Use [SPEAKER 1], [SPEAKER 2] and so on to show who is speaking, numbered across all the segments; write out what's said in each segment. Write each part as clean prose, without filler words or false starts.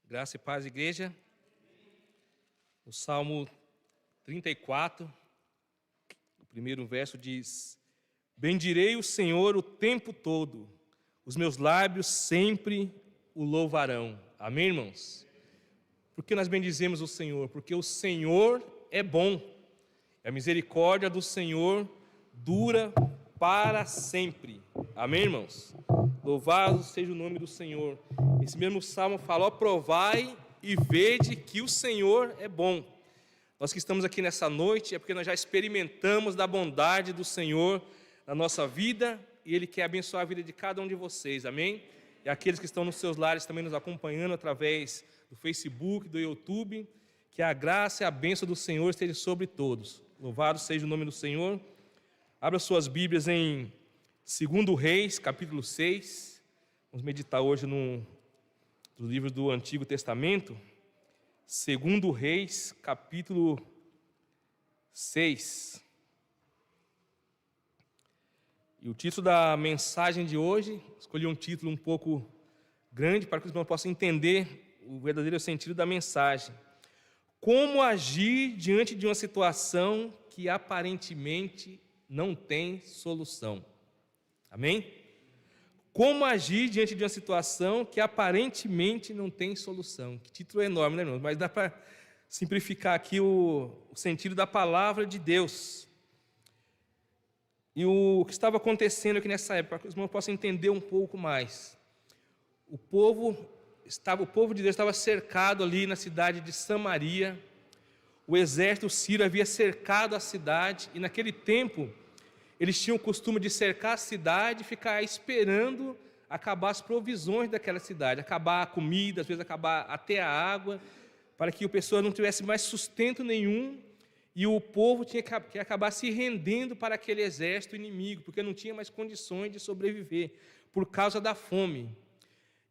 [SPEAKER 1] Graça e paz, igreja. O Salmo 34, o primeiro verso diz: Bendirei o Senhor o tempo todo, os meus lábios sempre o louvarão. Amém, irmãos? Por que nós bendizemos o Senhor? Porque o Senhor é bom. A misericórdia do Senhor dura para sempre. Amém, irmãos? Louvado seja o nome do Senhor. Esse mesmo salmo fala: provai e vede que o Senhor é bom. Nós que estamos aqui nessa noite é porque nós já experimentamos da bondade do Senhor na nossa vida e Ele quer abençoar a vida de cada um de vocês, amém? E aqueles que estão nos seus lares também nos acompanhando através do Facebook, do YouTube, que a graça e a bênção do Senhor esteja sobre todos. Louvado seja o nome do Senhor. Abra suas Bíblias em 2 Reis, capítulo 6. Vamos meditar hoje no livro do Antigo Testamento. 2 Reis, capítulo 6. E o título da mensagem de hoje, escolhi um título um pouco grande para que os irmãos possam entender o verdadeiro sentido da mensagem. Como agir diante de uma situação que aparentemente não tem solução? Amém? Como agir diante de uma situação que aparentemente não tem solução? Que título enorme, né, irmão? Mas dá para simplificar aqui o sentido da palavra de Deus. E o que estava acontecendo aqui nessa época, para que os irmãos possam entender um pouco mais. O povo de Deus estava cercado ali na cidade de Samaria. O exército sírio havia cercado a cidade e naquele tempo eles tinham o costume de cercar a cidade e ficar esperando acabar as provisões daquela cidade, acabar a comida, às vezes acabar até a água, para que o pessoal não tivesse mais sustento nenhum e o povo tinha que acabar se rendendo para aquele exército inimigo, porque não tinha mais condições de sobreviver por causa da fome.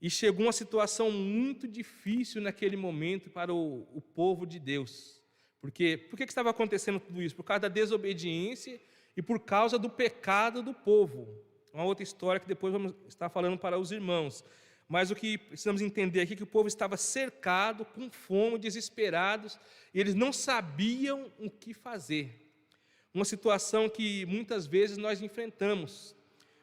[SPEAKER 1] E chegou uma situação muito difícil naquele momento para o povo de Deus. Por que estava acontecendo tudo isso? Por causa da desobediência e por causa do pecado do povo. Uma outra história que depois vamos estar falando para os irmãos. Mas o que precisamos entender aqui é que o povo estava cercado, com fome, desesperados, e eles não sabiam o que fazer. Uma situação que muitas vezes nós enfrentamos.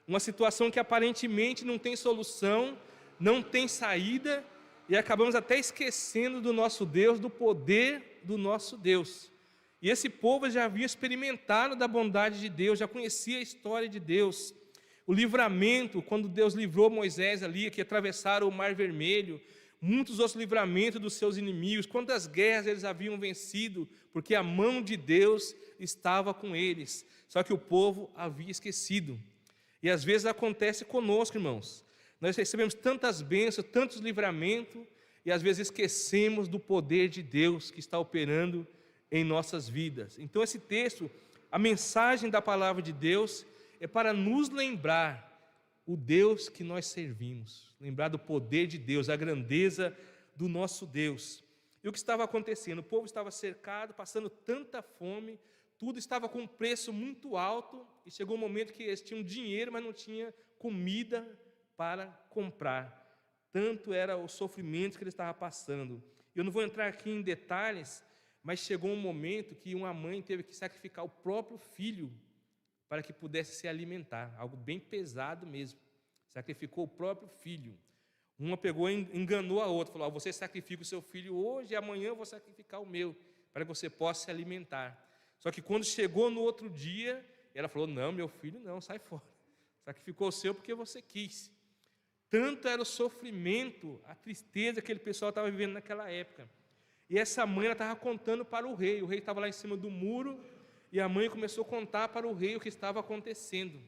[SPEAKER 1] Uma situação que aparentemente não tem solução, não tem saída, e acabamos até esquecendo do nosso Deus, do poder do nosso Deus. E esse povo já havia experimentado da bondade de Deus, já conhecia a história de Deus. O livramento, quando Deus livrou Moisés ali, que atravessaram o Mar Vermelho, muitos outros livramentos dos seus inimigos, quantas guerras eles haviam vencido, porque a mão de Deus estava com eles. Só que o povo havia esquecido. E às vezes acontece conosco, irmãos. Nós recebemos tantas bênçãos, tantos livramentos, e às vezes esquecemos do poder de Deus que está operando em nossas vidas. Então esse texto, a mensagem da palavra de Deus é para nos lembrar o Deus que nós servimos, lembrar do poder de Deus, a grandeza do nosso Deus. E o que estava acontecendo? O povo estava cercado, passando tanta fome, tudo estava com um preço muito alto, e chegou um momento que eles tinham dinheiro, mas não tinham comida para comprar. Tanto era o sofrimento que eles estavam passando. Eu não vou entrar aqui em detalhes, mas chegou um momento que uma mãe teve que sacrificar o próprio filho para que pudesse se alimentar, algo bem pesado mesmo. Sacrificou o próprio filho. Uma pegou e enganou a outra, falou: você sacrifica o seu filho hoje e amanhã eu vou sacrificar o meu, para que você possa se alimentar. Só que quando chegou no outro dia, ela falou: não, meu filho não, sai fora. Sacrificou o seu porque você quis. Tanto era o sofrimento, a tristeza que aquele pessoal estava vivendo naquela época. E essa mãe estava contando para o rei estava lá em cima do muro, e a mãe começou a contar para o rei o que estava acontecendo.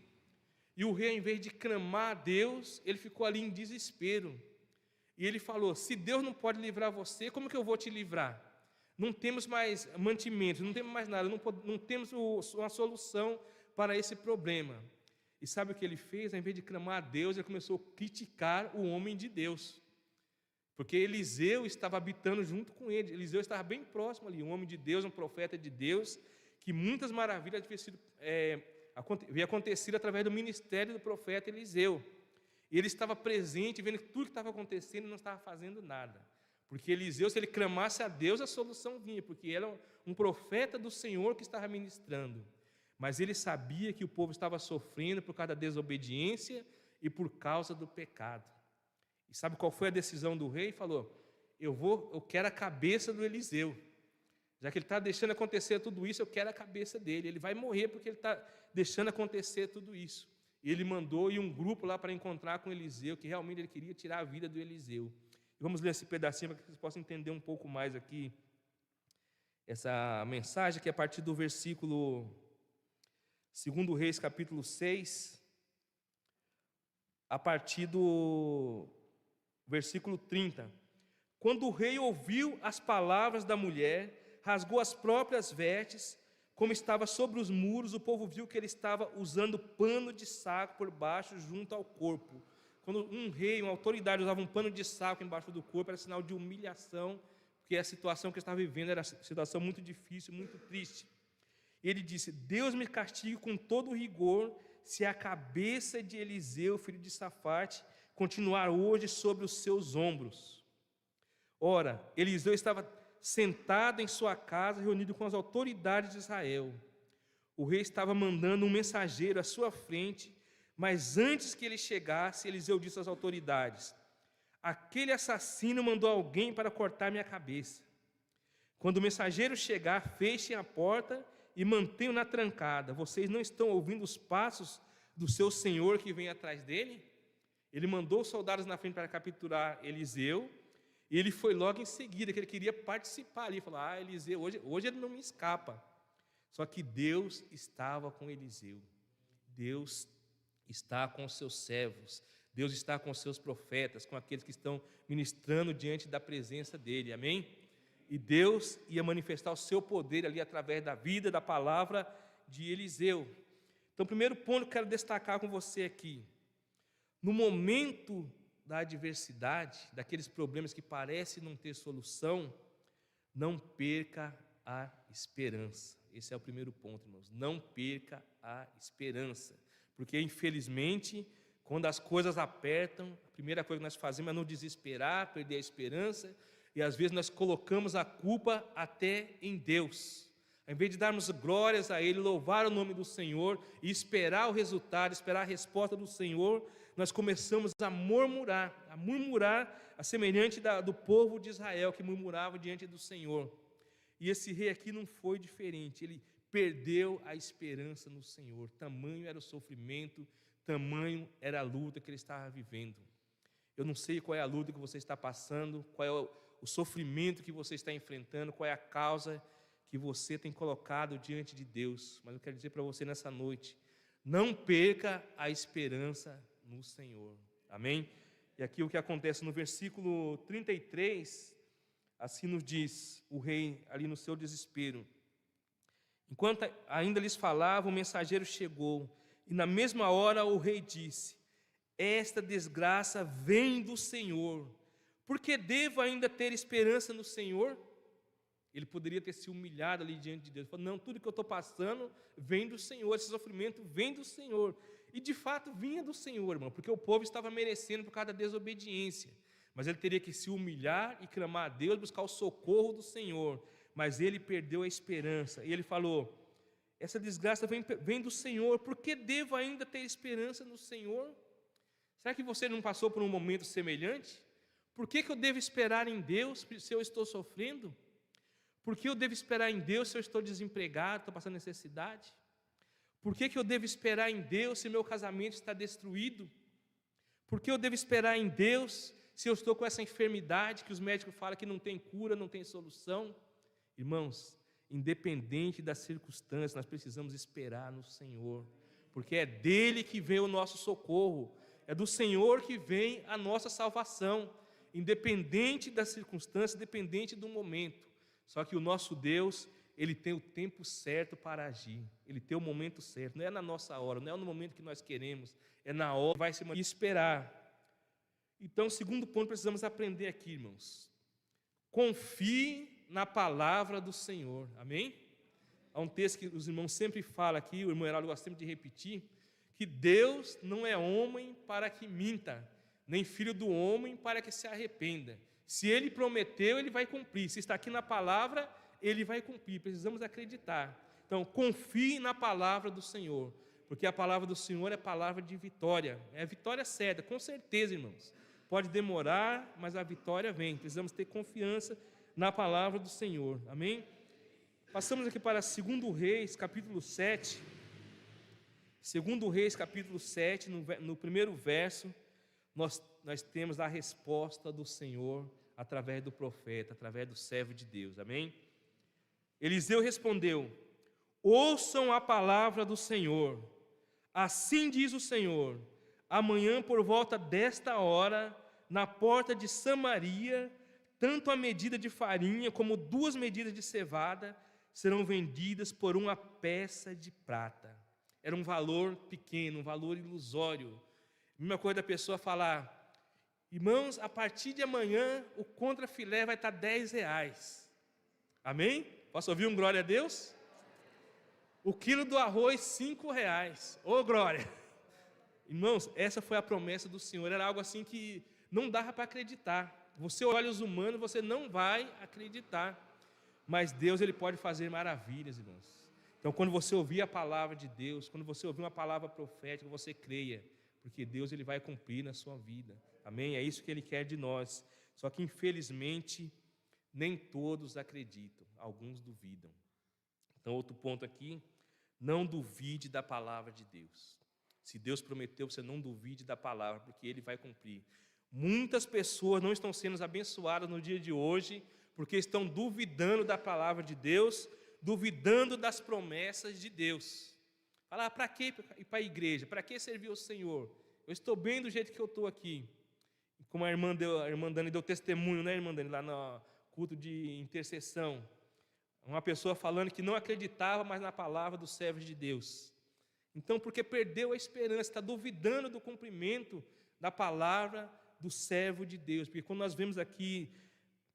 [SPEAKER 1] E o rei, ao invés de clamar a Deus, ele ficou ali em desespero. E ele falou: se Deus não pode livrar você, como que eu vou te livrar? Não temos mais mantimentos, não temos mais nada, não temos uma solução para esse problema. E sabe o que ele fez? Ao invés de clamar a Deus, ele começou a criticar o homem de Deus. Porque Eliseu estava habitando junto com ele. Eliseu estava bem próximo ali, um homem de Deus, um profeta de Deus, que muitas maravilhas havia acontecido através do ministério do profeta Eliseu. E ele estava presente, vendo tudo que estava acontecendo e não estava fazendo nada. Porque Eliseu, se ele clamasse a Deus, a solução vinha, porque ele era um profeta do Senhor que estava ministrando. Mas ele sabia que o povo estava sofrendo por causa da desobediência e por causa do pecado. E sabe qual foi a decisão do rei? Falou: eu quero a cabeça do Eliseu. Já que ele está deixando acontecer tudo isso, eu quero a cabeça dele. Ele vai morrer porque ele está deixando acontecer tudo isso. E ele mandou ir um grupo lá para encontrar com Eliseu, que realmente ele queria tirar a vida do Eliseu. E vamos ler esse pedacinho para que vocês possam entender um pouco mais aqui essa mensagem, que é a partir do versículo 2 Reis, capítulo 6, a partir do versículo 30. Quando o rei ouviu as palavras da mulher, rasgou as próprias vestes, como estava sobre os muros, o povo viu que ele estava usando pano de saco por baixo junto ao corpo. Quando um rei, uma autoridade usava um pano de saco embaixo do corpo, era sinal de humilhação, porque a situação que ele estava vivendo era uma situação muito difícil, muito triste. E ele disse: Deus me castigue com todo rigor, se a cabeça de Eliseu, filho de Safate, continuar hoje sobre os seus ombros. Ora, Eliseu estava sentado em sua casa, reunido com as autoridades de Israel. O rei estava mandando um mensageiro à sua frente, mas antes que ele chegasse, Eliseu disse às autoridades: aquele assassino mandou alguém para cortar minha cabeça. Quando o mensageiro chegar, fechem a porta e mantenham na trancada. Vocês não estão ouvindo os passos do seu senhor que vem atrás dele? Ele mandou os soldados na frente para capturar Eliseu, e ele foi logo em seguida, que ele queria participar ali. Falou: Eliseu, hoje ele não me escapa. Só que Deus estava com Eliseu. Deus está com os seus servos. Deus está com os seus profetas, com aqueles que estão ministrando diante da presença dele. Amém? E Deus ia manifestar o seu poder ali através da vida, da palavra de Eliseu. Então, o primeiro ponto que eu quero destacar com você aqui: no momento da adversidade, daqueles problemas que parecem não ter solução, não perca a esperança. Esse é o primeiro ponto, irmãos. Não perca a esperança. Porque, infelizmente, quando as coisas apertam, a primeira coisa que nós fazemos é nos desesperar, perder a esperança, e às vezes nós colocamos a culpa até em Deus. Ao invés de darmos glórias a Ele, louvar o nome do Senhor e esperar o resultado, esperar a resposta do Senhor, nós começamos a murmurar a semelhante do povo de Israel, que murmurava diante do Senhor. E esse rei aqui não foi diferente, ele perdeu a esperança no Senhor. Tamanho era o sofrimento, tamanho era a luta que ele estava vivendo. Eu não sei qual é a luta que você está passando, qual é o sofrimento que você está enfrentando, qual é a causa que você tem colocado diante de Deus, mas eu quero dizer para você nessa noite: não perca a esperança no Senhor. Amém? E aqui o que acontece no versículo 33, assim nos diz o rei ali no seu desespero: enquanto ainda lhes falava, o mensageiro chegou, e na mesma hora o rei disse: esta desgraça vem do Senhor, porque devo ainda ter esperança no Senhor? Ele poderia ter se humilhado ali diante de Deus. Falou: não, tudo que eu estou passando vem do Senhor, esse sofrimento vem do Senhor. E de fato vinha do Senhor, irmão, porque o povo estava merecendo por causa da desobediência. Mas ele teria que se humilhar e clamar a Deus, buscar o socorro do Senhor. Mas ele perdeu a esperança. E ele falou: essa desgraça vem do Senhor, por que devo ainda ter esperança no Senhor? Será que você não passou por um momento semelhante? Por que eu devo esperar em Deus se eu estou sofrendo? Por que eu devo esperar em Deus se eu estou desempregado, estou passando necessidade? Por que eu devo esperar em Deus se meu casamento está destruído? Por que eu devo esperar em Deus se eu estou com essa enfermidade que os médicos falam que não tem cura, não tem solução? Irmãos, independente das circunstâncias, nós precisamos esperar no Senhor, porque é dele que vem o nosso socorro, é do Senhor que vem a nossa salvação, independente das circunstâncias, independente do momento. Só que o nosso Deus, Ele tem o tempo certo para agir, Ele tem o momento certo, não é na nossa hora, não é no momento que nós queremos, é na hora que vai se esperar. Então, segundo ponto, precisamos aprender aqui, irmãos: confie na palavra do Senhor. Amém? Há um texto que os irmãos sempre falam aqui, o irmão Heraldo gosta sempre de repetir, que Deus não é homem para que minta, nem filho do homem para que se arrependa. Se Ele prometeu, Ele vai cumprir. Se está aqui na palavra, Ele vai cumprir. Precisamos acreditar. Então, confie na palavra do Senhor, porque a palavra do Senhor é palavra de vitória. É a vitória certa, com certeza, irmãos. Pode demorar, mas a vitória vem. Precisamos ter confiança na palavra do Senhor. Amém? Passamos aqui para 2 Reis, capítulo 7. 2 Reis, capítulo 7, no primeiro verso, nós temos a resposta do Senhor através do profeta, através do servo de Deus. Amém? Eliseu respondeu: ouçam a palavra do Senhor. Assim diz o Senhor: amanhã por volta desta hora, na porta de Samaria, tanto a medida de farinha como 2 medidas de cevada serão vendidas por uma peça de prata. Era um valor pequeno, um valor ilusório. A mesma coisa da pessoa falar: irmãos, a partir de amanhã o contrafilé vai estar R$10. Amém? Posso ouvir um glória a Deus? O quilo do arroz, R$5. Ô, glória! Irmãos, essa foi a promessa do Senhor. Era algo assim que não dava para acreditar. Você olha os humanos, você não vai acreditar. Mas Deus, Ele pode fazer maravilhas, irmãos. Então, quando você ouvir a palavra de Deus, quando você ouvir uma palavra profética, você creia, porque Deus, Ele vai cumprir na sua vida. Amém? É isso que Ele quer de nós. Só que, infelizmente, nem todos acreditam. Alguns duvidam. Então, outro ponto aqui: não duvide da palavra de Deus. Se Deus prometeu, você não duvide da palavra, porque Ele vai cumprir. Muitas pessoas não estão sendo abençoadas no dia de hoje, porque estão duvidando da palavra de Deus, duvidando das promessas de Deus. Falar: para que ir para a igreja? Para que servir ao Senhor? Eu estou bem do jeito que eu estou aqui. Como a irmã Dani deu testemunho, né, irmã Dani, lá no culto de intercessão. Uma pessoa falando que não acreditava mais na palavra dos servos de Deus. Então, porque perdeu a esperança, está duvidando do cumprimento da palavra do servo de Deus. Porque quando nós vemos aqui,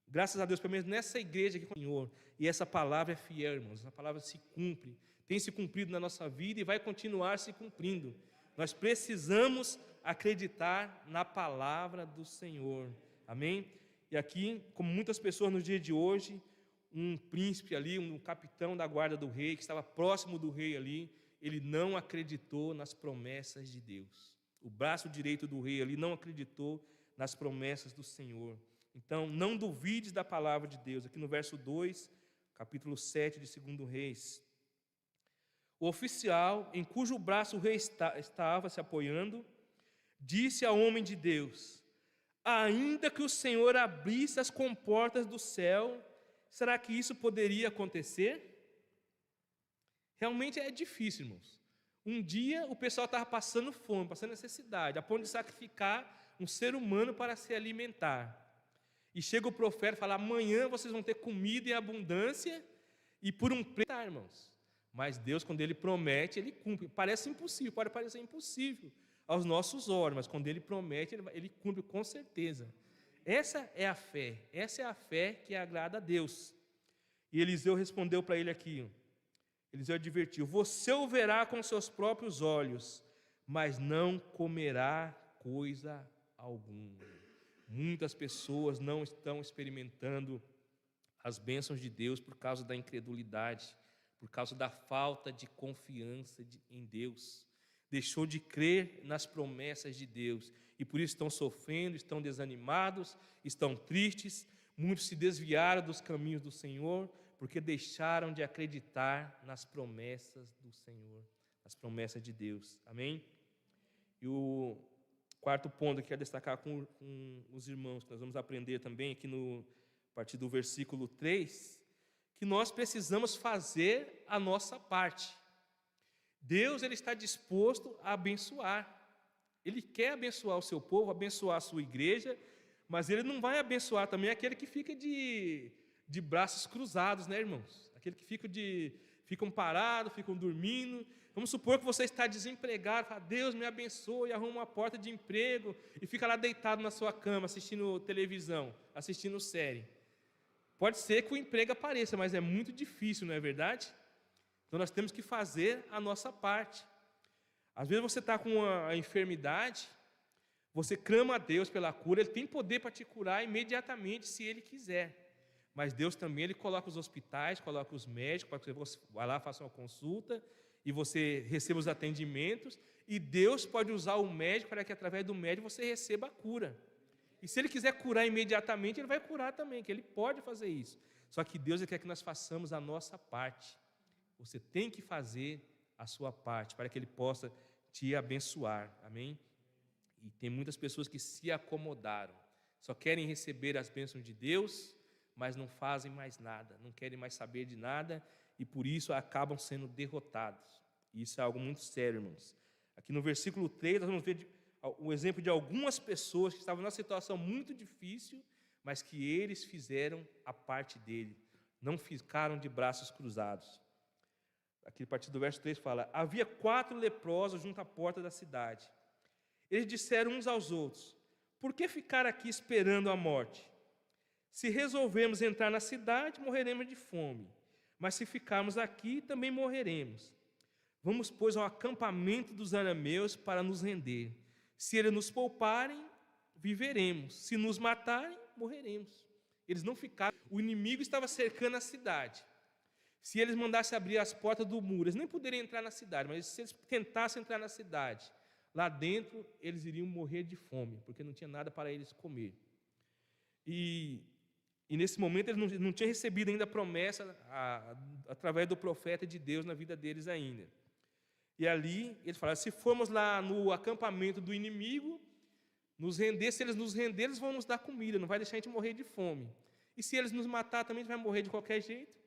[SPEAKER 1] graças a Deus, pelo menos nessa igreja aqui com o Senhor, e essa palavra é fiel, irmãos, essa palavra se cumpre, tem se cumprido na nossa vida e vai continuar se cumprindo. Nós precisamos acreditar na palavra do Senhor. Amém? E aqui, como muitas pessoas no dia de hoje, um príncipe ali, um capitão da guarda do rei, que estava próximo do rei ali, ele não acreditou nas promessas de Deus. O braço direito do rei ali não acreditou nas promessas do Senhor. Então, não duvides da palavra de Deus. Aqui no verso 2, capítulo 7 de 2 Reis. O oficial, em cujo braço o rei estava se apoiando, disse ao homem de Deus: ainda que o Senhor abrisse as comportas do céu, será que isso poderia acontecer? Realmente é difícil, irmãos. Um dia o pessoal estava passando fome, passando necessidade, a ponto de sacrificar um ser humano para se alimentar. E chega o profeta e fala: amanhã vocês vão ter comida em abundância e por um preço, irmãos. Mas Deus, quando Ele promete, Ele cumpre. Parece impossível, pode parecer impossível aos nossos olhos, mas quando Ele promete, Ele cumpre com certeza. Essa é a fé que agrada a Deus. E Eliseu respondeu para ele aqui, Eliseu advertiu: você o verá com seus próprios olhos, mas não comerá coisa alguma. Muitas pessoas não estão experimentando as bênçãos de Deus por causa da incredulidade, por causa da falta de confiança em Deus. Deixou de crer nas promessas de Deus e por isso estão sofrendo, estão desanimados, estão tristes. Muitos se desviaram dos caminhos do Senhor porque deixaram de acreditar nas promessas do Senhor, nas promessas de Deus. Amém? E o quarto ponto que eu quero destacar com os irmãos, que nós vamos aprender também aqui a partir do versículo 3, que nós precisamos fazer a nossa parte. Deus, Ele está disposto a abençoar. Ele quer abençoar o seu povo, abençoar a sua igreja, mas Ele não vai abençoar também aquele que fica de braços cruzados, né, irmãos? Aquele que ficam parados, ficam dormindo. Vamos supor que você está desempregado, fala: Deus me abençoe, e arruma uma porta de emprego, e fica lá deitado na sua cama, assistindo televisão, assistindo série. Pode ser que o emprego apareça, mas é muito difícil, não é verdade? Então nós temos que fazer a nossa parte. Às vezes você está com uma enfermidade, Você clama a Deus pela cura, Ele tem poder para te curar imediatamente, se Ele quiser. Mas Deus também, Ele coloca os hospitais, coloca os médicos, para que você vá lá, faça uma consulta, e você receba os atendimentos, e Deus pode usar o médico para que, através do médico, você receba a cura. E se Ele quiser curar imediatamente, Ele vai curar também, que Ele pode fazer isso. Só que Deus quer que nós façamos a nossa parte. Você tem que fazer a sua parte, para que Ele possa te abençoar. Amém? E tem muitas pessoas que se acomodaram, só querem receber as bênçãos de Deus, mas não fazem mais nada, não querem mais saber de nada, e por isso acabam sendo derrotados. Isso é algo muito sério, irmãos. Aqui no versículo 3, nós vamos ver o exemplo de algumas pessoas que estavam numa situação muito difícil, mas que eles fizeram a parte dele, não ficaram de braços cruzados. Aqui a partir do verso 3 fala: havia 4 leprosos junto à porta da cidade. Eles disseram uns aos outros: por que ficar aqui esperando a morte? Se resolvermos entrar na cidade, morreremos de fome. Mas se ficarmos aqui, também morreremos. Vamos, pois, ao acampamento dos arameus para nos render. Se eles nos pouparem, viveremos. Se nos matarem, morreremos. Eles não ficaram. O inimigo estava cercando a cidade. Se eles mandassem abrir as portas do muro, eles nem poderiam entrar na cidade, mas se eles tentassem entrar na cidade, lá dentro eles iriam morrer de fome, porque não tinha nada para eles comer. E nesse momento eles não tinham recebido ainda a promessa através do profeta de Deus na vida deles ainda. E ali eles falaram: se formos lá no acampamento do inimigo, nos render, se eles nos renderem, eles vão nos dar comida, não vai deixar a gente morrer de fome. E se eles nos matar também, a gente vai morrer de qualquer jeito.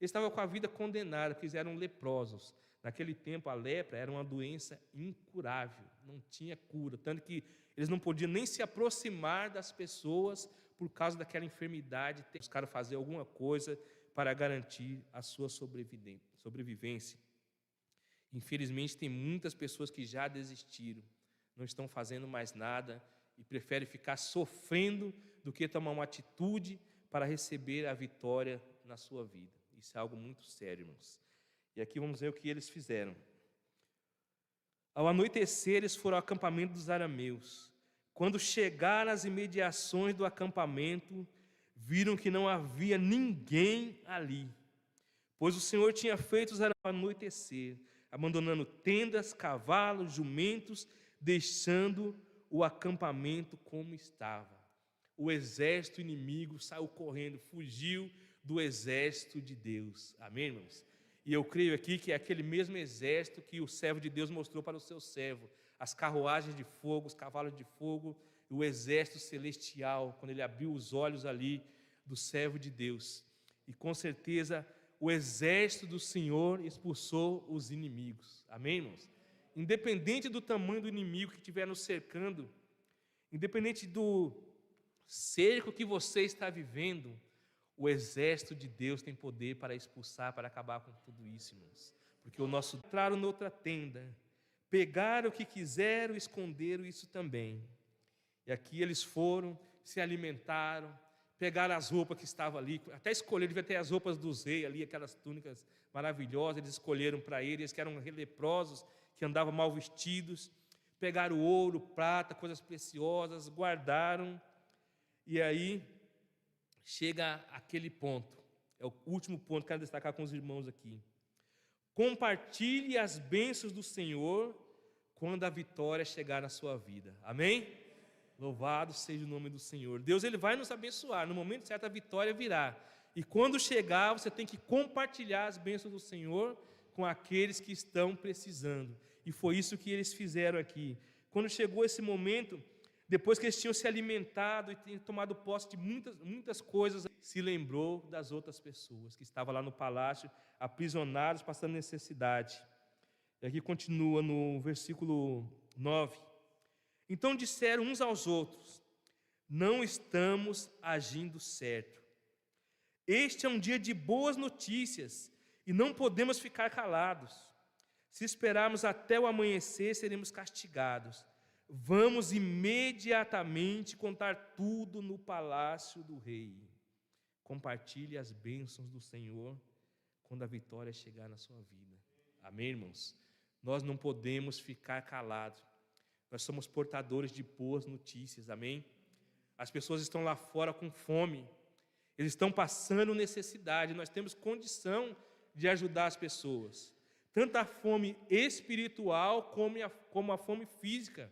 [SPEAKER 1] Eles estavam com a vida condenada, porque eles eram leprosos. Naquele tempo a lepra era uma doença incurável, não tinha cura, tanto que eles não podiam nem se aproximar das pessoas por causa daquela enfermidade. Buscaram fazer alguma coisa para garantir a sua sobrevivência. Infelizmente tem muitas pessoas que já desistiram, não estão fazendo mais nada e preferem ficar sofrendo do que tomar uma atitude para receber a vitória na sua vida. Isso é algo muito sério, irmãos. E aqui vamos ver o que eles fizeram. Ao anoitecer, eles foram ao acampamento dos arameus. Quando chegaram às imediações do acampamento, viram que não havia ninguém ali, pois o Senhor tinha feito os arameus anoitecer, abandonando tendas, cavalos, jumentos, deixando o acampamento como estava. O exército inimigo saiu correndo, fugiu do exército de Deus. Amém, irmãos? E eu creio aqui que é aquele mesmo exército que o servo de Deus mostrou para o seu servo. As carruagens de fogo, os cavalos de fogo, o exército celestial, quando ele abriu os olhos ali do servo de Deus. E com certeza o exército do Senhor expulsou os inimigos. Amém, irmãos? Independente do tamanho do inimigo que estiver nos cercando, independente do cerco que você está vivendo, o exército de Deus tem poder para expulsar, para acabar com tudo isso, irmãos. Porque o nosso entraram noutra tenda, pegaram o que quiseram, esconderam isso também. E aqui eles foram, se alimentaram, pegaram as roupas que estavam ali, até escolheram, devia ter as roupas dos reis ali, aquelas túnicas maravilhosas, eles escolheram para eles, que eram leprosos, que andavam mal vestidos, pegaram ouro, prata, coisas preciosas, guardaram, e aí chega aquele ponto, é o último ponto que quero destacar com os irmãos aqui. Compartilhe as bênçãos do Senhor quando a vitória chegar na sua vida. Amém? Louvado seja o nome do Senhor. Deus, Ele vai nos abençoar, no momento certo a vitória virá. E quando chegar, você tem que compartilhar as bênçãos do Senhor com aqueles que estão precisando. E foi isso que eles fizeram aqui. Quando chegou esse momento, depois que eles tinham se alimentado e tinham tomado posse de muitas coisas, se lembrou das outras pessoas que estavam lá no palácio, aprisionados, passando necessidade. E aqui continua no versículo 9. Então disseram uns aos outros: não estamos agindo certo. Este é um dia de boas notícias e não podemos ficar calados. Se esperarmos até o amanhecer, seremos castigados. Vamos imediatamente contar tudo no palácio do rei. Compartilhe as bênçãos do Senhor quando a vitória chegar na sua vida. Amém, irmãos? Nós não podemos ficar calados. Nós somos portadores de boas notícias, amém? As pessoas estão lá fora com fome, eles estão passando necessidade, nós temos condição de ajudar as pessoas, tanto a fome espiritual como a fome física.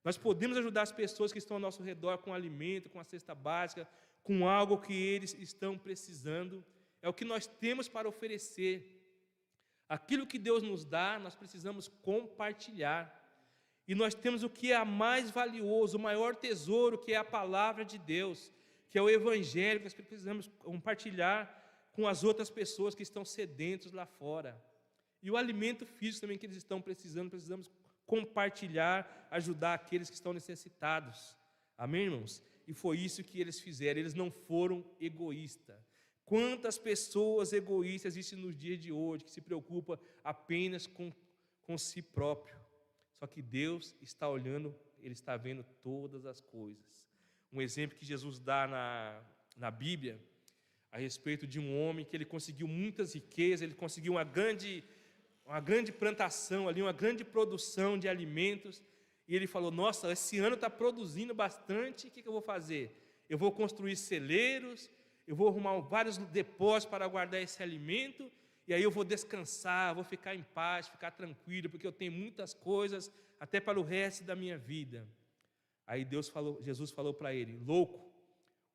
[SPEAKER 1] Nós podemos ajudar as pessoas que estão ao nosso redor com alimento, com a cesta básica, com algo que eles estão precisando. É o que nós temos para oferecer. Aquilo que Deus nos dá, nós precisamos compartilhar. E nós temos o que é mais valioso, o maior tesouro, que é a palavra de Deus, que é o Evangelho, que nós precisamos compartilhar com as outras pessoas que estão sedentos lá fora. E o alimento físico também que eles estão precisando, precisamos compartilhar, ajudar aqueles que estão necessitados. Amém, irmãos? E foi isso que eles fizeram, eles não foram egoístas. Quantas pessoas egoístas existem nos dias de hoje, que se preocupam apenas com si próprio. Só que Deus está olhando, Ele está vendo todas as coisas. Um exemplo que Jesus dá na Bíblia, a respeito de um homem que ele conseguiu muitas riquezas, ele conseguiu uma grande plantação ali, uma grande produção de alimentos, e ele falou, nossa, esse ano está produzindo bastante, o que eu vou fazer? Eu vou construir celeiros, eu vou arrumar vários depósitos para guardar esse alimento, e aí eu vou descansar, vou ficar em paz, ficar tranquilo, porque eu tenho muitas coisas, até para o resto da minha vida. Aí Jesus falou para ele, louco,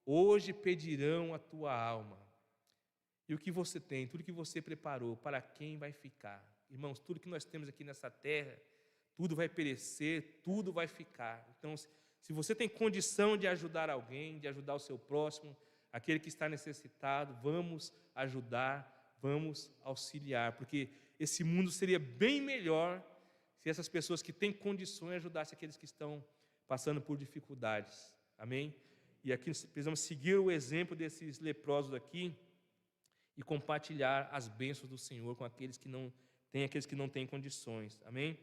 [SPEAKER 1] hoje pedirão a tua alma, e o que você tem, tudo que você preparou, para quem vai ficar? Irmãos, tudo que nós temos aqui nessa terra, tudo vai perecer, tudo vai ficar. Então, se você tem condição de ajudar alguém, de ajudar o seu próximo, aquele que está necessitado, vamos ajudar, vamos auxiliar, porque esse mundo seria bem melhor se essas pessoas que têm condições ajudassem aqueles que estão passando por dificuldades. Amém? E aqui precisamos seguir o exemplo desses leprosos aqui e compartilhar as bênçãos do Senhor com aqueles que não têm condições. Amém?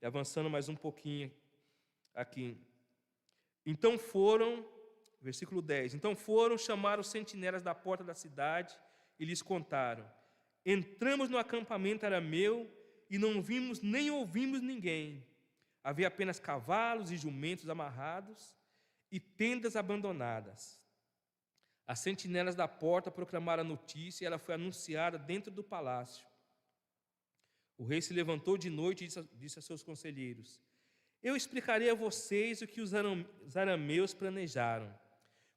[SPEAKER 1] E avançando mais um pouquinho aqui. Então foram, versículo 10, então foram chamar os sentinelas da porta da cidade e lhes contaram, entramos no acampamento arameu e não vimos nem ouvimos ninguém. Havia apenas cavalos e jumentos amarrados e tendas abandonadas. As sentinelas da porta proclamaram a notícia e ela foi anunciada dentro do palácio. O rei se levantou de noite e disse a seus conselheiros, eu explicarei a vocês o que os arameus planejaram.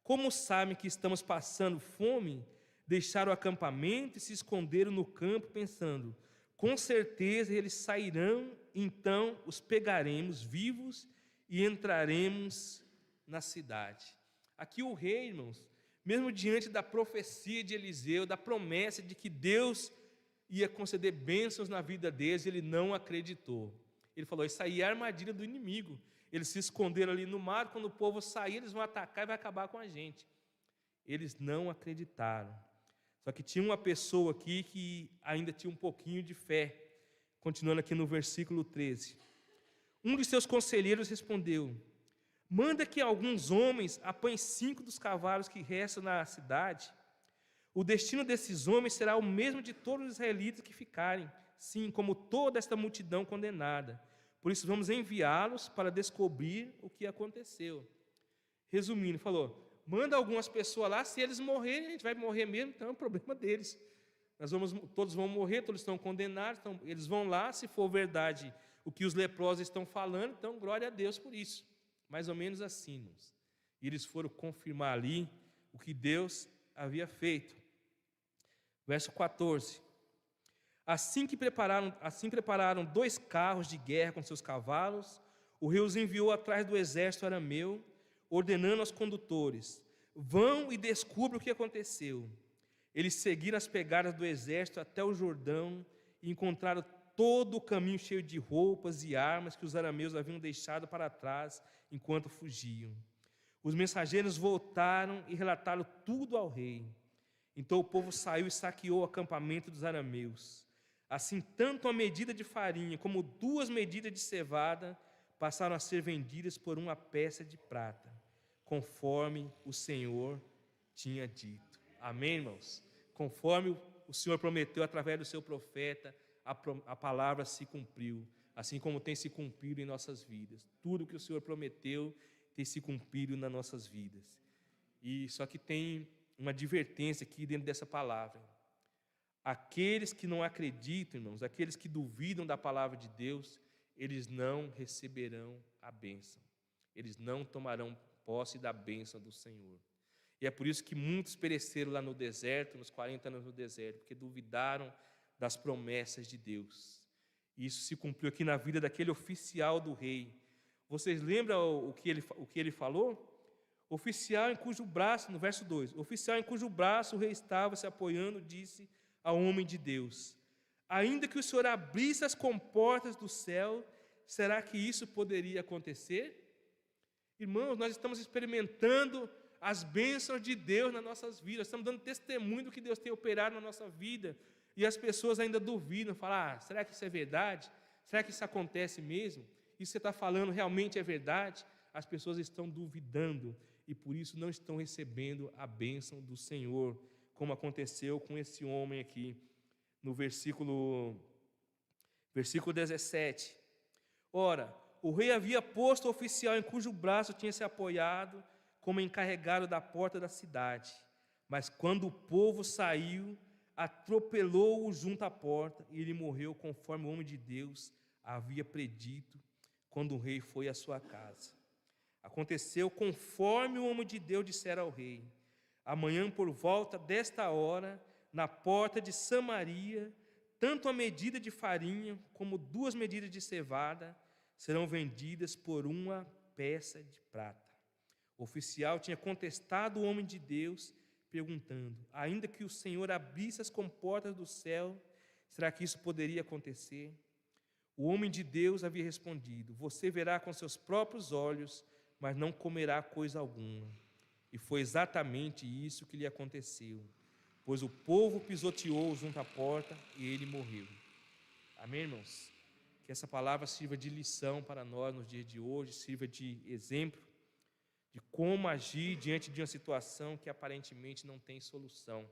[SPEAKER 1] Como sabem que estamos passando fome, deixaram o acampamento e se esconderam no campo, pensando, com certeza eles sairão, então os pegaremos vivos e entraremos na cidade. Aqui o rei, irmãos, mesmo diante da profecia de Eliseu, da promessa de que Deus ia conceder bênçãos na vida deles, ele não acreditou. Ele falou, isso aí é a armadilha do inimigo. Eles se esconderam ali no mar, quando o povo sair, eles vão atacar e vai acabar com a gente. Eles não acreditaram. Só que tinha uma pessoa aqui que ainda tinha um pouquinho de fé. Continuando aqui no versículo 13. Um de seus conselheiros respondeu, manda que alguns homens apanhem 5 dos cavalos que restam na cidade. O destino desses homens será o mesmo de todos os israelitas que ficarem, sim, como toda esta multidão condenada. Por isso vamos enviá-los para descobrir o que aconteceu. Resumindo, falou, manda algumas pessoas lá, se eles morrerem, a gente vai morrer mesmo, então é um problema deles. Todos vão morrer, todos estão condenados, então eles vão lá, se for verdade o que os leprosos estão falando, então glória a Deus por isso. Mais ou menos assim, irmãos. E eles foram confirmar ali o que Deus havia feito. Verso 14. Assim prepararam 2 carros de guerra com seus cavalos, o rei os enviou atrás do exército arameu, ordenando aos condutores, vão e descubram o que aconteceu. Eles seguiram as pegadas do exército até o Jordão e encontraram todo o caminho cheio de roupas e armas que os arameus haviam deixado para trás enquanto fugiam. Os mensageiros voltaram e relataram tudo ao rei. Então o povo saiu e saqueou o acampamento dos arameus. Assim, tanto uma medida de farinha como 2 medidas de cevada passaram a ser vendidas por 1 peça de prata, conforme o Senhor tinha dito. Amém, irmãos? Conforme o Senhor prometeu através do seu profeta, a palavra se cumpriu. assim como tem se cumprido em nossas vidas. Tudo que o Senhor prometeu tem se cumprido nas nossas vidas. E só que tem uma advertência aqui dentro dessa palavra. Aqueles que não acreditam, irmãos, aqueles que duvidam da palavra de Deus, eles não receberão a bênção. Eles não tomarão posse da bênção do Senhor. E é por isso que muitos pereceram lá no deserto, nos 40 anos no deserto, porque duvidaram das promessas de Deus. E isso se cumpriu aqui na vida daquele oficial do rei. Vocês lembram o que ele falou? Oficial em cujo braço, no verso 2, oficial em cujo braço o rei estava se apoiando, disse ao homem de Deus: ainda que o Senhor abrisse as comportas do céu, será que isso poderia acontecer? Irmãos, nós estamos experimentando as bênçãos de Deus nas nossas vidas, estamos dando testemunho do que Deus tem operado na nossa vida, e as pessoas ainda duvidam, falam: será que isso é verdade? Será que isso acontece mesmo? Isso que você está falando realmente é verdade? As pessoas estão duvidando, e por isso não estão recebendo a bênção do Senhor, como aconteceu com esse homem aqui, no versículo 17. Ora, o rei havia posto o oficial em cujo braço tinha se apoiado como encarregado da porta da cidade. Mas quando o povo saiu, atropelou-o junto à porta, e ele morreu conforme o homem de Deus havia predito, quando o rei foi à sua casa. Aconteceu conforme o homem de Deus dissera ao rei: amanhã, por volta desta hora, na porta de Samaria, tanto a medida de farinha como 2 medidas de cevada serão vendidas por 1 peça de prata. O oficial tinha contestado o homem de Deus, perguntando: ainda que o Senhor abrisse as comportas do céu, será que isso poderia acontecer? O homem de Deus havia respondido: você verá com seus próprios olhos, mas não comerá coisa alguma. E foi exatamente isso que lhe aconteceu, pois o povo pisoteou junto à porta e ele morreu. Amém, irmãos? Que essa palavra sirva de lição para nós nos dias de hoje, sirva de exemplo de como agir diante de uma situação que aparentemente não tem solução.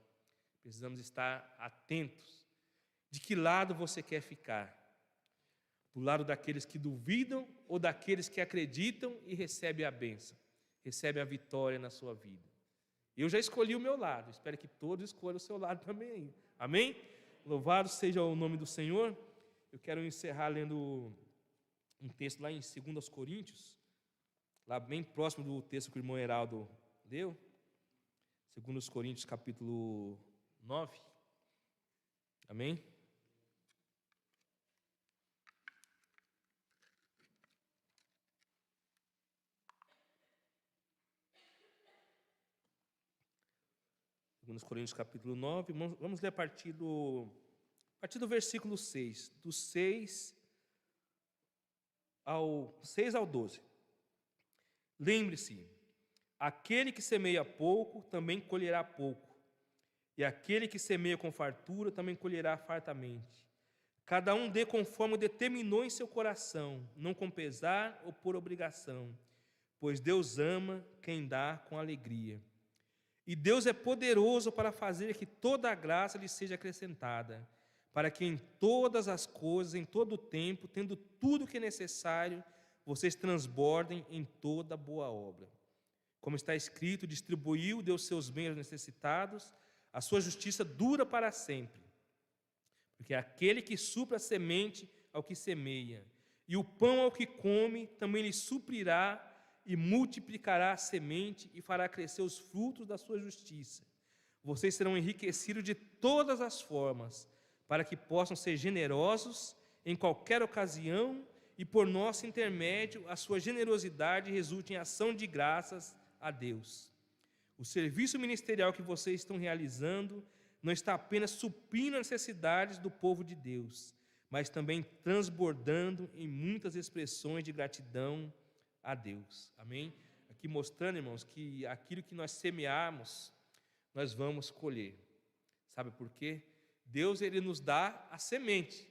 [SPEAKER 1] Precisamos estar atentos. De que lado você quer ficar? Do lado daqueles que duvidam ou daqueles que acreditam e recebem a bênção, recebem a vitória na sua vida? Eu já escolhi o meu lado, espero que todos escolham o seu lado também. Amém? Louvado seja o nome do Senhor. Eu quero encerrar lendo um texto lá em 2 Coríntios, lá bem próximo do texto que o irmão Heraldo leu, 2 Coríntios capítulo 9. Amém? Segundo Coríntios capítulo 9, vamos ler a partir do versículo 6, do 6 ao 12. Lembre-se, aquele que semeia pouco também colherá pouco, e aquele que semeia com fartura também colherá fartamente. Cada um dê conforme determinou em seu coração, não com pesar ou por obrigação, pois Deus ama quem dá com alegria. E Deus é poderoso para fazer que toda a graça lhe seja acrescentada, para que em todas as coisas, em todo o tempo, tendo tudo o que é necessário, vocês transbordem em toda boa obra. Como está escrito: distribuiu, deu seus bens aos necessitados, a sua justiça dura para sempre. Porque aquele que supra a semente ao que semeia, e o pão ao que come, também lhe suprirá e multiplicará a semente e fará crescer os frutos da sua justiça. Vocês serão enriquecidos de todas as formas, para que possam ser generosos em qualquer ocasião, e por nosso intermédio a sua generosidade resulte em ação de graças a Deus. O serviço ministerial que vocês estão realizando não está apenas suprindo as necessidades do povo de Deus, mas também transbordando em muitas expressões de gratidão a Deus. Amém? Aqui mostrando, irmãos, que aquilo que nós semearmos, nós vamos colher. Sabe por quê? Deus, ele nos dá a semente.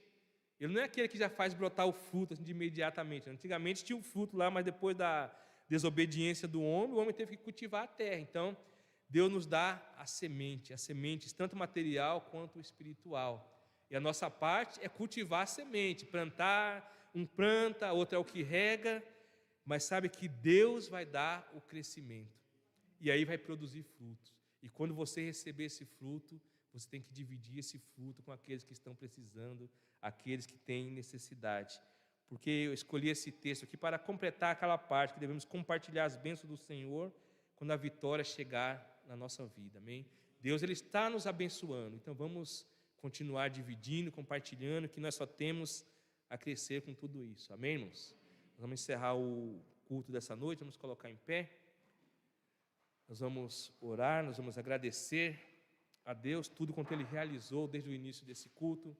[SPEAKER 1] Ele não é aquele que já faz brotar o fruto assim, de imediatamente. Antigamente tinha o fruto lá, mas depois da desobediência do homem, o homem teve que cultivar a terra. Então, Deus nos dá a semente, as sementes, tanto material quanto espiritual. E a nossa parte é cultivar a semente, plantar, um planta, outro é o que rega, mas sabe que Deus vai dar o crescimento. E aí vai produzir frutos. E quando você receber esse fruto, você tem que dividir esse fruto com aqueles que estão precisando, aqueles que têm necessidade. Porque eu escolhi esse texto aqui para completar aquela parte que devemos compartilhar as bênçãos do Senhor quando a vitória chegar na nossa vida, amém? Deus, Ele está nos abençoando, então vamos continuar dividindo, compartilhando, que nós só temos a crescer com tudo isso, amém, irmãos? Nós vamos encerrar o culto dessa noite, vamos colocar em pé, nós vamos orar, nós vamos agradecer a Deus tudo quanto Ele realizou desde o início desse culto.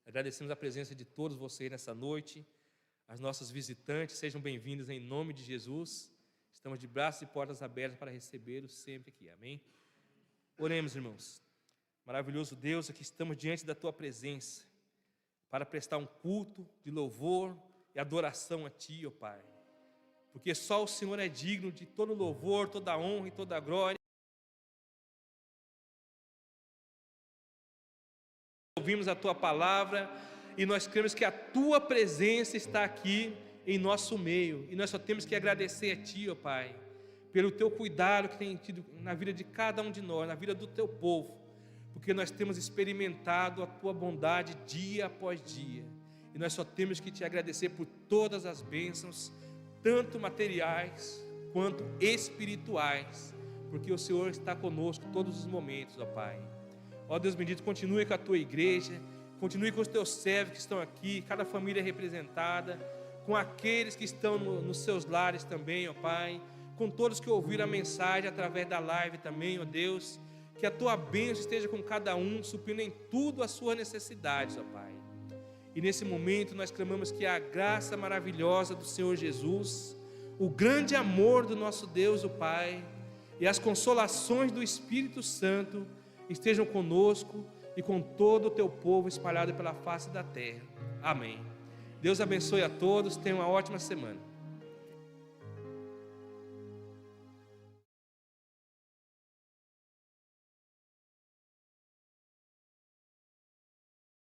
[SPEAKER 1] Agradecemos a presença de todos vocês nessa noite, as nossas visitantes, sejam bem-vindos em nome de Jesus, estamos de braços e portas abertas para recebê-los sempre aqui, amém? Oremos, irmãos. Maravilhoso Deus, aqui estamos diante da Tua presença, para prestar um culto de louvor e adoração a Ti, ó Pai, porque só o Senhor é digno de todo louvor, toda honra e toda glória. Ouvimos a Tua palavra e nós cremos que a Tua presença está aqui em nosso meio, e nós só temos que agradecer a Ti, ó Pai, pelo Teu cuidado que tem tido na vida de cada um de nós, na vida do Teu povo, porque nós temos experimentado a Tua bondade dia após dia, e nós só temos que Te agradecer por todas as bênçãos, tanto materiais quanto espirituais, porque o Senhor está conosco todos os momentos, ó Pai. Ó Deus bendito, continue com a Tua igreja, continue com os Teus servos que estão aqui, cada família representada, com aqueles que estão nos seus lares também, ó Pai, com todos que ouviram a mensagem através da live também, ó Deus, que a Tua bênção esteja com cada um, suprindo em tudo as suas necessidades, ó Pai. E nesse momento nós clamamos que a graça maravilhosa do Senhor Jesus, o grande amor do nosso Deus, o Pai, e as consolações do Espírito Santo estejam conosco e com todo o Teu povo espalhado pela face da terra. Amém. Deus abençoe a todos, tenham uma ótima semana.